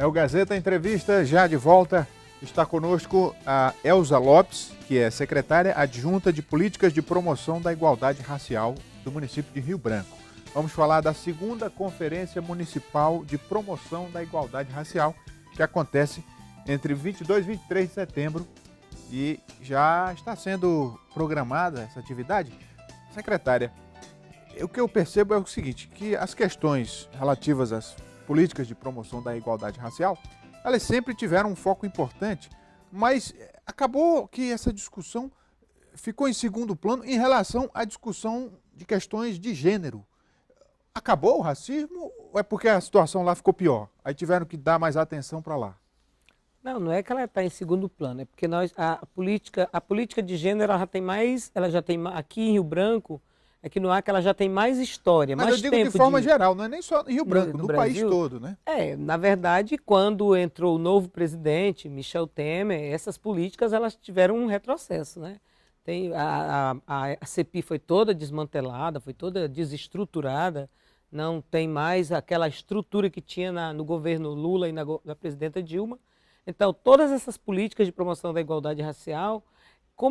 É o Gazeta Entrevista, já de volta. Está conosco a Elza Lopes, que é secretária adjunta de Políticas de Promoção da Igualdade Racial do município de Rio Branco. Vamos falar da segunda Conferência Municipal de Promoção da Igualdade Racial, que acontece entre 22 e 23 de setembro e já está sendo programada essa atividade. Secretária, o que eu percebo é o seguinte, que as questões relativas às políticas de promoção da igualdade racial, elas sempre tiveram um foco importante, mas acabou que essa discussão ficou em segundo plano em relação à discussão de questões de gênero. Acabou o racismo ou é porque a situação lá ficou pior? Aí tiveram que dar mais atenção para lá? Não é que ela está em segundo plano, é porque a política de gênero ela já tem aqui em Rio Branco, aqui no Acre ela já tem mais história, mas mais eu digo tempo de forma geral, não é nem só em Rio Branco, no país Brasil, todo, né? Na verdade, quando entrou o novo presidente, Michel Temer, essas políticas elas tiveram um retrocesso, né? A CEPI foi toda desmantelada, foi toda desestruturada, não tem mais aquela estrutura que tinha no governo Lula e na presidenta Dilma. Então, todas essas políticas de promoção da igualdade racial,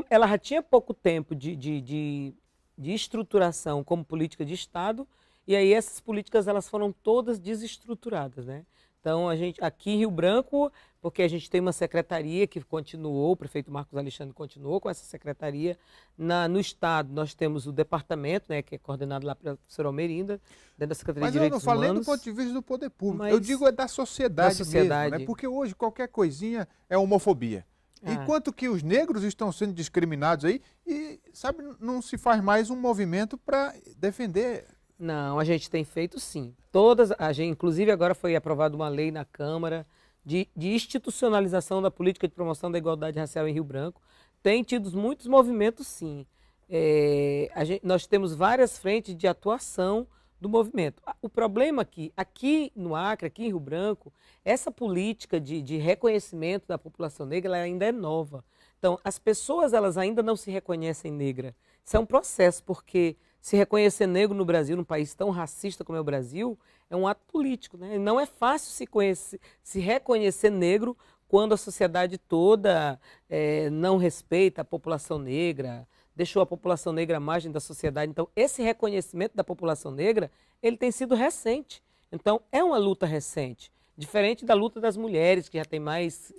ela já tinha pouco tempo de estruturação como política de Estado, e aí essas políticas elas foram todas desestruturadas, né? Então, a gente, aqui em Rio Branco, porque a gente tem uma secretaria que continuou, o prefeito Marcos Alexandre continuou com essa secretaria. No Estado, nós temos o departamento, né, que é coordenado lá pela professora Almerinda, dentro da Secretaria de Direitos Humanos. Mas eu não falei do ponto de vista do poder público, eu digo é da sociedade mesmo, né? Porque hoje qualquer coisinha é homofobia. Enquanto que os negros estão sendo discriminados aí e, sabe, não se faz mais um movimento para defender. Não, a gente tem feito sim. Inclusive agora foi aprovada uma lei na Câmara de institucionalização da política de promoção da igualdade racial em Rio Branco. Tem tido muitos movimentos sim. Nós temos várias frentes de atuação do movimento. O problema aqui no Acre, aqui em Rio Branco, essa política de reconhecimento da população negra ela ainda é nova. Então, as pessoas elas ainda não se reconhecem negra. Isso é um processo, porque se reconhecer negro no Brasil, num país tão racista como é o Brasil, é um ato político, né? Não é fácil se reconhecer negro quando a sociedade toda não respeita a população negra, deixou a população negra à margem da sociedade. Então, esse reconhecimento da população negra, ele tem sido recente. Então, é uma luta recente, diferente da luta das mulheres, que já tem mais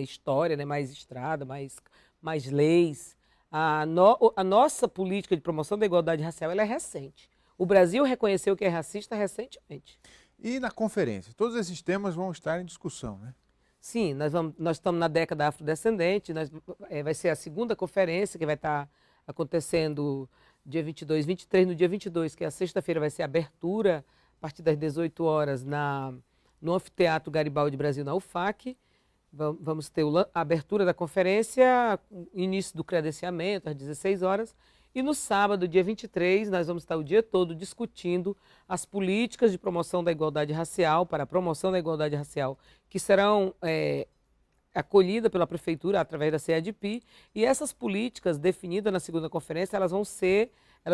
história, né? Mais estrada, mais leis. A nossa política de promoção da igualdade racial ela é recente. O Brasil reconheceu que é racista recentemente. E na conferência, todos esses temas vão estar em discussão, né? Sim, nós estamos na década afrodescendente, vai ser a segunda conferência que vai estar acontecendo dia 22, 23, no dia 22, que é a sexta-feira, vai ser a abertura a partir das 18 horas no Anfiteatro Garibaldi Brasil, na UFAC. Vamos ter a abertura da conferência, início do credenciamento, às 16 horas. E no sábado, dia 23, nós vamos estar o dia todo discutindo as políticas de promoção da igualdade racial, para a promoção da igualdade racial, que serão acolhidas pela Prefeitura através da CEADP. E essas políticas definidas na segunda conferência, elas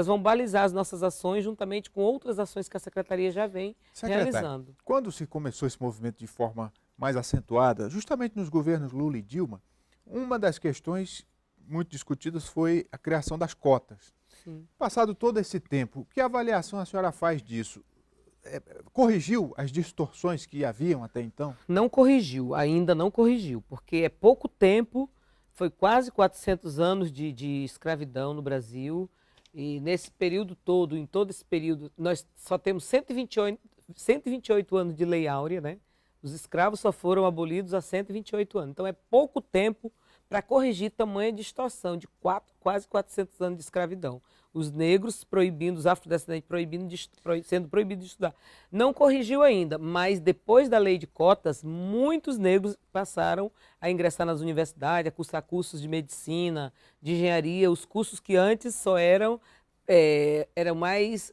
vão balizar as nossas ações juntamente com outras ações que a Secretaria já vem realizando. Quando se começou esse movimento de forma mais acentuada, justamente nos governos Lula e Dilma, uma das questões muito discutidas foi a criação das cotas. Sim. Passado todo esse tempo, que avaliação a senhora faz disso? Corrigiu as distorções que haviam até então? Não corrigiu, ainda não corrigiu, porque é pouco tempo, foi quase 400 anos de escravidão no Brasil, e nesse período todo, em todo esse período, nós só temos 128 anos de Lei Áurea, né? Os escravos só foram abolidos há 128 anos. Então, é pouco tempo para corrigir tamanha distorção de quase 400 anos de escravidão. Os negros proibindo, os afrodescendentes sendo proibidos de estudar. Não corrigiu ainda, mas depois da lei de cotas, muitos negros passaram a ingressar nas universidades, a cursar cursos de medicina, de engenharia, os cursos que antes só eram mais...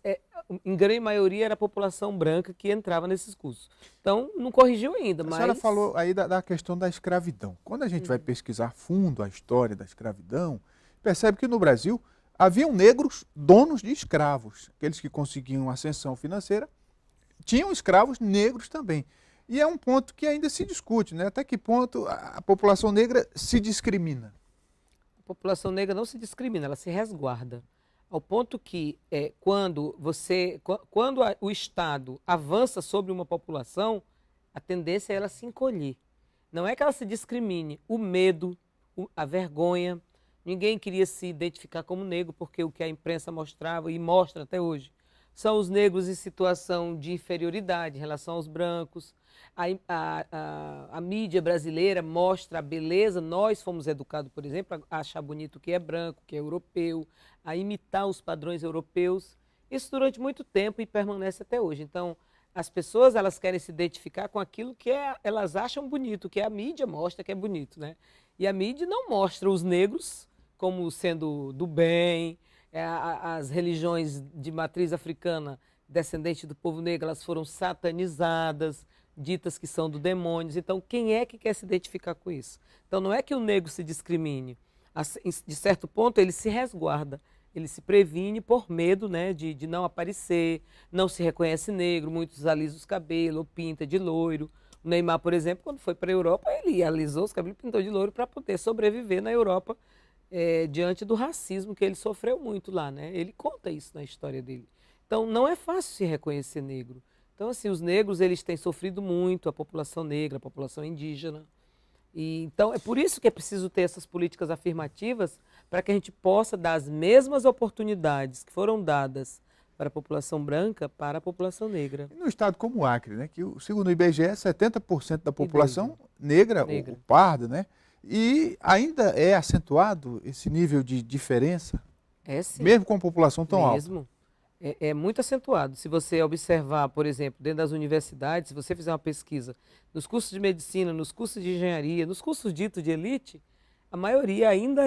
em grande maioria era a população branca que entrava nesses cursos. Então, não corrigiu ainda, mas... A senhora falou aí da questão da escravidão. Quando a gente vai pesquisar fundo a história da escravidão, percebe que no Brasil haviam negros donos de escravos. Aqueles que conseguiam ascensão financeira tinham escravos negros também. E é um ponto que ainda se discute, né? Até que ponto a população negra se discrimina? A população negra não se discrimina, ela se resguarda. Ao ponto que quando o Estado avança sobre uma população, a tendência é ela se encolher. Não é que ela se discrimine, o medo, a vergonha. Ninguém queria se identificar como negro, porque o que a imprensa mostrava e mostra até hoje são os negros em situação de inferioridade em relação aos brancos. A mídia brasileira mostra a beleza. Nós fomos educados, por exemplo, a achar bonito o que é branco, o que é europeu, a imitar os padrões europeus. Isso durante muito tempo e permanece até hoje. Então, as pessoas elas querem se identificar com aquilo que elas acham bonito, que a mídia mostra que é bonito, né? E a mídia não mostra os negros como sendo do bem. As religiões de matriz africana, descendente do povo negro, elas foram satanizadas, ditas que são do demônios. Então, quem é que quer se identificar com isso? Então, não é que o negro se discrimine. De certo ponto, ele se resguarda. Ele se previne por medo, né, de não aparecer, não se reconhece negro, muitos alisam os cabelos, ou pinta de loiro. O Neymar, por exemplo, quando foi para a Europa, ele alisou os cabelos e pintou de loiro para poder sobreviver na Europa, diante do racismo que ele sofreu muito lá, né? Ele conta isso na história dele. Então, não é fácil se reconhecer negro. Então, assim, os negros, eles têm sofrido muito, a população negra, a população indígena. E, então, é por isso que é preciso ter essas políticas afirmativas para que a gente possa dar as mesmas oportunidades que foram dadas para a população branca para a população negra. E no estado como o Acre, né, que segundo o IBGE, 70% da população negra, o parda, né? E ainda é acentuado esse nível de diferença? É sim. Mesmo com a população tão alta? Mesmo. É muito acentuado. Se você observar, por exemplo, dentro das universidades, se você fizer uma pesquisa nos cursos de medicina, nos cursos de engenharia, nos cursos ditos de elite, a maioria ainda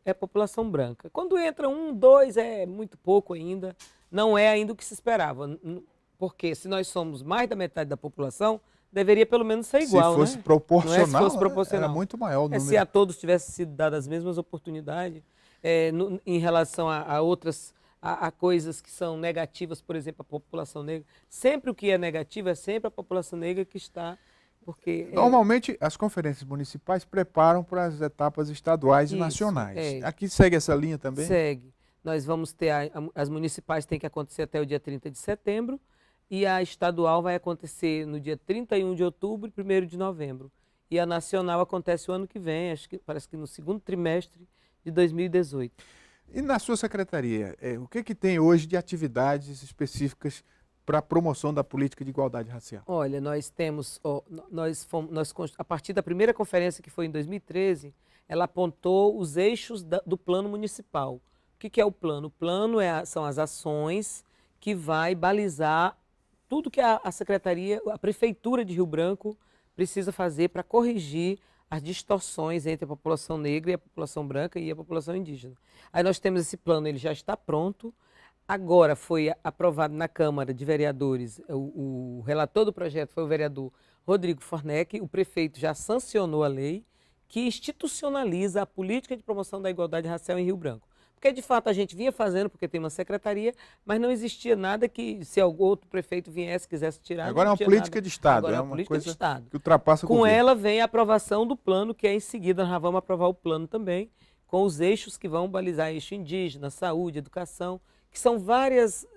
é população branca. Quando entra 1, 2, é muito pouco ainda, não é ainda o que se esperava. Porque se nós somos mais da metade da população, deveria pelo menos ser igual, se fosse né? proporcional, Não é se fosse proporcional. Era muito maior o número. Se a todos tivessem sido dadas as mesmas oportunidades, em relação a outras, a coisas que são negativas, por exemplo, a população negra. Sempre o que é negativo é sempre a população negra que está... Porque normalmente as conferências municipais preparam para as etapas estaduais e nacionais. Aqui segue essa linha também? Segue. Nós vamos ter, as municipais têm que acontecer até o dia 30 de setembro e a estadual vai acontecer no dia 31 de outubro e 1º de novembro. E a nacional acontece o ano que vem, parece que no segundo trimestre de 2018. E na sua secretaria, o que tem hoje de atividades específicas para a promoção da política de igualdade racial? Olha, nós temos, a partir da primeira conferência que foi em 2013, ela apontou os eixos do plano municipal. O que é o plano? O plano são as ações que vai balizar tudo que a secretaria, a prefeitura de Rio Branco precisa fazer para corrigir as distorções entre a população negra e a população branca e a população indígena. Aí nós temos esse plano, ele já está pronto. Agora foi aprovado na Câmara de Vereadores, o relator do projeto foi o vereador Rodrigo Fornec, o prefeito já sancionou a lei que institucionaliza a política de promoção da igualdade racial em Rio Branco. Porque, de fato, a gente vinha fazendo, porque tem uma secretaria, mas não existia nada que, se algum outro prefeito viesse, quisesse tirar... Agora é uma política de Estado. Agora é uma política de Estado. Que ultrapassa o governo. Com ela vem a aprovação do plano, que em seguida nós vamos aprovar o plano também, com os eixos que vão balizar eixo indígena, saúde, educação, que são várias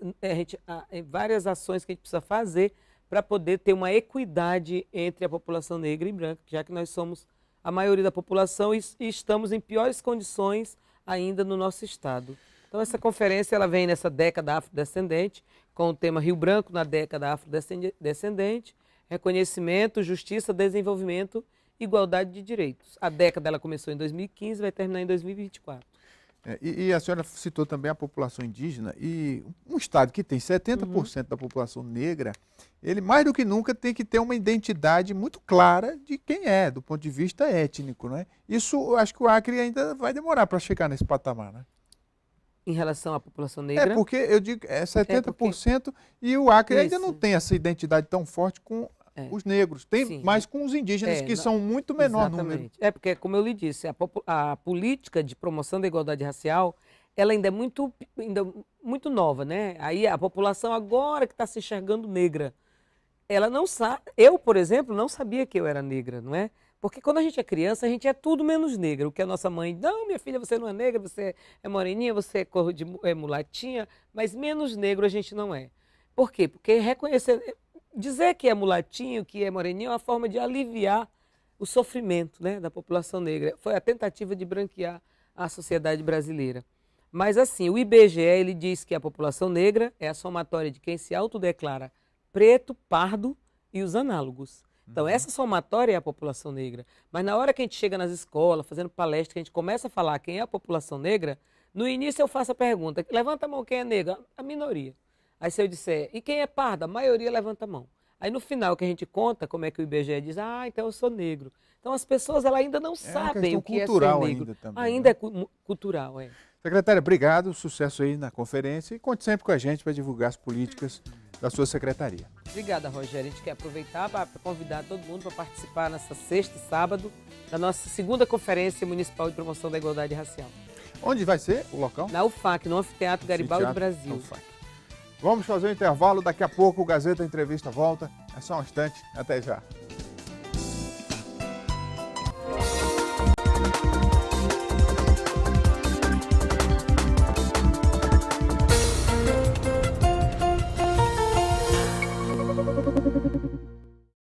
ações que a gente precisa fazer para poder ter uma equidade entre a população negra e branca, já que nós somos a maioria da população e estamos em piores condições ainda no nosso estado. Então essa conferência ela vem nessa década afrodescendente, com o tema Rio Branco na década afrodescendente, reconhecimento, justiça, desenvolvimento, igualdade de direitos. A década ela começou em 2015 e vai terminar em 2024. E a senhora citou também a população indígena, e um estado que tem 70% da população negra, ele mais do que nunca tem que ter uma identidade muito clara de quem é, do ponto de vista étnico, né? Isso, acho que o Acre ainda vai demorar para chegar nesse patamar, né? Em relação à população negra? Porque eu digo, 70% e o Acre ainda não tem essa identidade tão forte com os negros, tem mais com os indígenas, que são muito menor número. Porque, como eu lhe disse, a política de promoção da igualdade racial, ela ainda é muito nova, né? Aí a população agora que está se enxergando negra. ela não sabe. Eu, por exemplo, não sabia que eu era negra, não é? Porque quando a gente é criança, a gente é tudo menos negra. O que a nossa mãe, não, minha filha, você não é negra, você é moreninha, você é cor de mulatinha, mas menos negro a gente não é. Por quê? Porque reconhecer, dizer que é mulatinho, que é moreninho, é uma forma de aliviar o sofrimento, né, da população negra. Foi a tentativa de branquear a sociedade brasileira. Mas assim, o IBGE, ele diz que a população negra é a somatória de quem se autodeclara preto, pardo e os análogos. Então, essa somatória é a população negra. Mas na hora que a gente chega nas escolas, fazendo palestra, que a gente começa a falar quem é a população negra, no início eu faço a pergunta, levanta a mão quem é negra? A minoria. Aí se eu disser, e quem é parda? A maioria levanta a mão. Aí no final que a gente conta como é que o IBGE diz, ah, então eu sou negro. Então as pessoas elas ainda não sabem o que é ser negro. Ainda também, ainda né? é cultural, é. Secretária, obrigado, sucesso aí na conferência e conte sempre com a gente para divulgar as políticas da sua secretaria. Obrigada, Rogério. A gente quer aproveitar para convidar todo mundo para participar nessa sexta e sábado da nossa segunda Conferência Municipal de Promoção da Igualdade Racial. Onde vai ser o local? Na UFAC, no Anfiteatro Garibaldi Brasil. UFAC. Vamos fazer um intervalo, daqui a pouco o Gazeta Entrevista volta. É só um instante, até já.